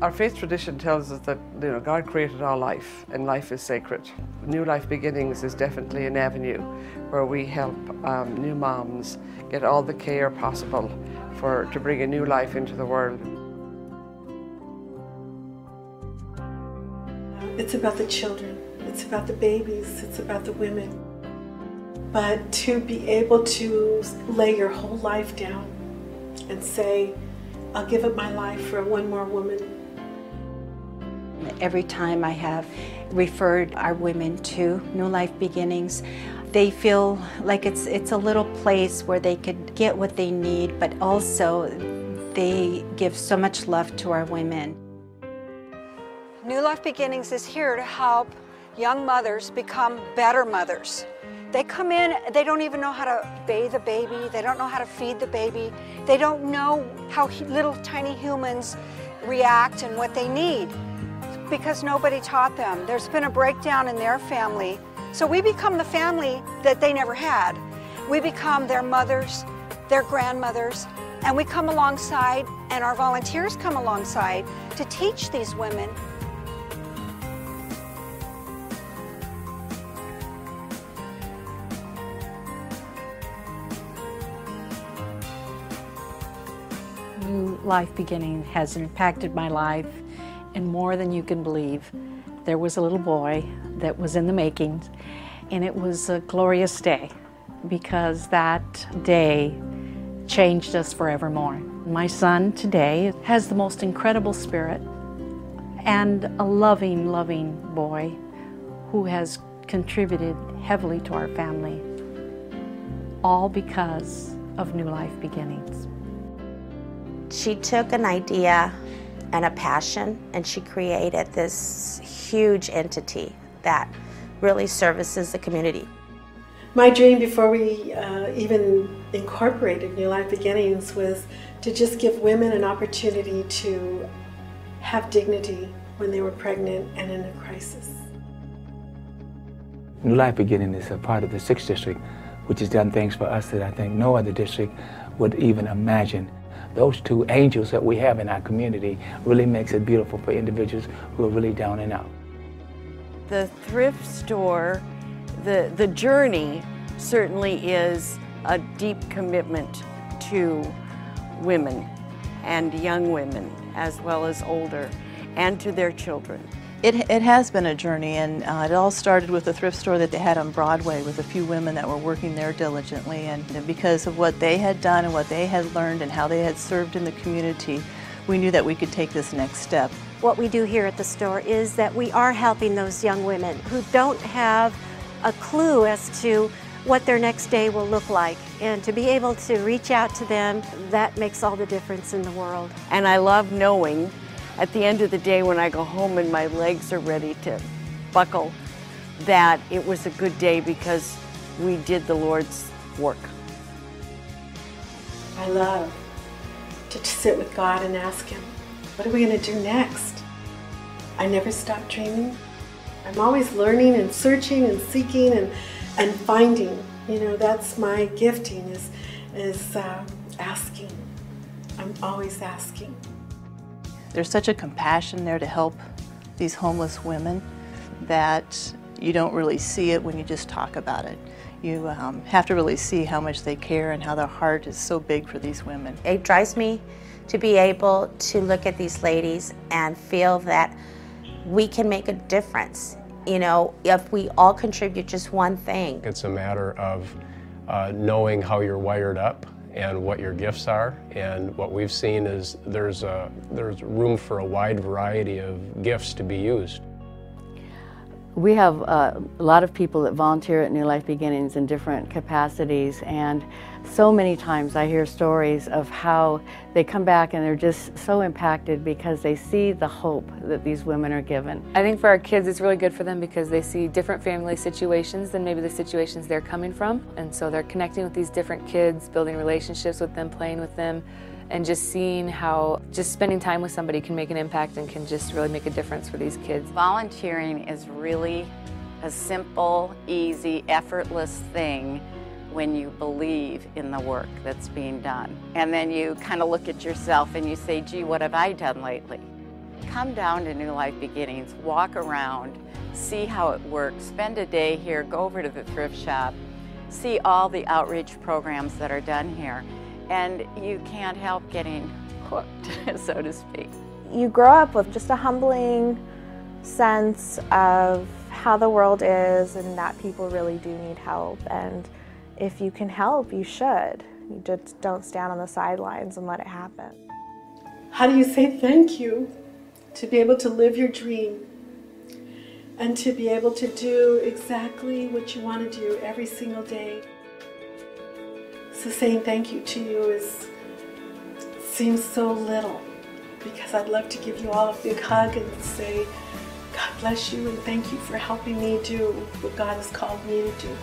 Our faith tradition tells us that God created all life and life is sacred. New Life Beginnings is definitely an avenue where we help new moms get all the care possible to bring a new life into the world. It's about the children, it's about the babies, it's about the women. But to be able to lay your whole life down and say, I'll give up my life for one more woman. Every time I have referred our women to New Life Beginnings, they feel like it's a little place where they could get what they need, but also they give so much love to our women. New Life Beginnings is here to help young mothers become better mothers. They come in, they don't even know how to bathe a baby, they don't know how to feed the baby, they don't know how little tiny humans react and what they need, because nobody taught them. There's been a breakdown in their family. So we become the family that they never had. We become their mothers, their grandmothers, and we come alongside, and our volunteers come alongside to teach these women. New Life Beginning has impacted my life in more than you can believe. There was a little boy that was in the making, and it was a glorious day because that day changed us forevermore. My son today has the most incredible spirit and a loving, loving boy who has contributed heavily to our family, all because of New Life Beginnings. She took an idea and a passion, and she created this huge entity that really services the community. My dream before we even incorporated New Life Beginnings was to just give women an opportunity to have dignity when they were pregnant and in a crisis. New Life Beginning is a part of the 6th District, which has done things for us that I think no other district would even imagine. Those two angels that we have in our community really makes it beautiful for individuals who are really down and out. The thrift store, the journey certainly is a deep commitment to women and young women as well as older, and to their children. It has been a journey, and it all started with a thrift store that they had on Broadway with a few women that were working there diligently, and because of what they had done and what they had learned and how they had served in the community, we knew that we could take this next step. What we do here at the store is that we are helping those young women who don't have a clue as to what their next day will look like, and to be able to reach out to them, that makes all the difference in the world. And I love knowing at the end of the day when I go home and my legs are ready to buckle, that it was a good day because we did the Lord's work. I love to sit with God and ask Him, what are we going to do next? I never stop dreaming. I'm always learning and searching and seeking and finding. You know, that's my gifting is asking. I'm always asking. There's such a compassion there to help these homeless women that you don't really see it when you just talk about it. You have to really see how much they care and how their heart is so big for these women. It drives me to be able to look at these ladies and feel that we can make a difference. You know, if we all contribute just one thing. It's a matter of knowing how you're wired up and what your gifts are, and what we've seen is there's room for a wide variety of gifts to be used. We have a lot of people that volunteer at New Life Beginnings in different capacities, and so many times I hear stories of how they come back and they're just so impacted because they see the hope that these women are given. I think for our kids it's really good for them because they see different family situations than maybe the situations they're coming from, and so they're connecting with these different kids, building relationships with them, playing with them, and just seeing how just spending time with somebody can make an impact and can just really make a difference for these kids. Volunteering is really a simple, easy, effortless thing when you believe in the work that's being done. And then you kind of look at yourself and you say, gee, what have I done lately? Come down to New Life Beginnings, walk around, see how it works, spend a day here, go over to the thrift shop, see all the outreach programs that are done here, and you can't help getting hooked, so to speak. You grow up with just a humbling sense of how the world is and that people really do need help, and if you can help, you should. You just don't stand on the sidelines and let it happen. How do you say thank you to be able to live your dream and to be able to do exactly what you want to do every single day? So saying thank you to you seems so little, because I'd love to give you all a big hug and say, God bless you and thank you for helping me do what God has called me to do.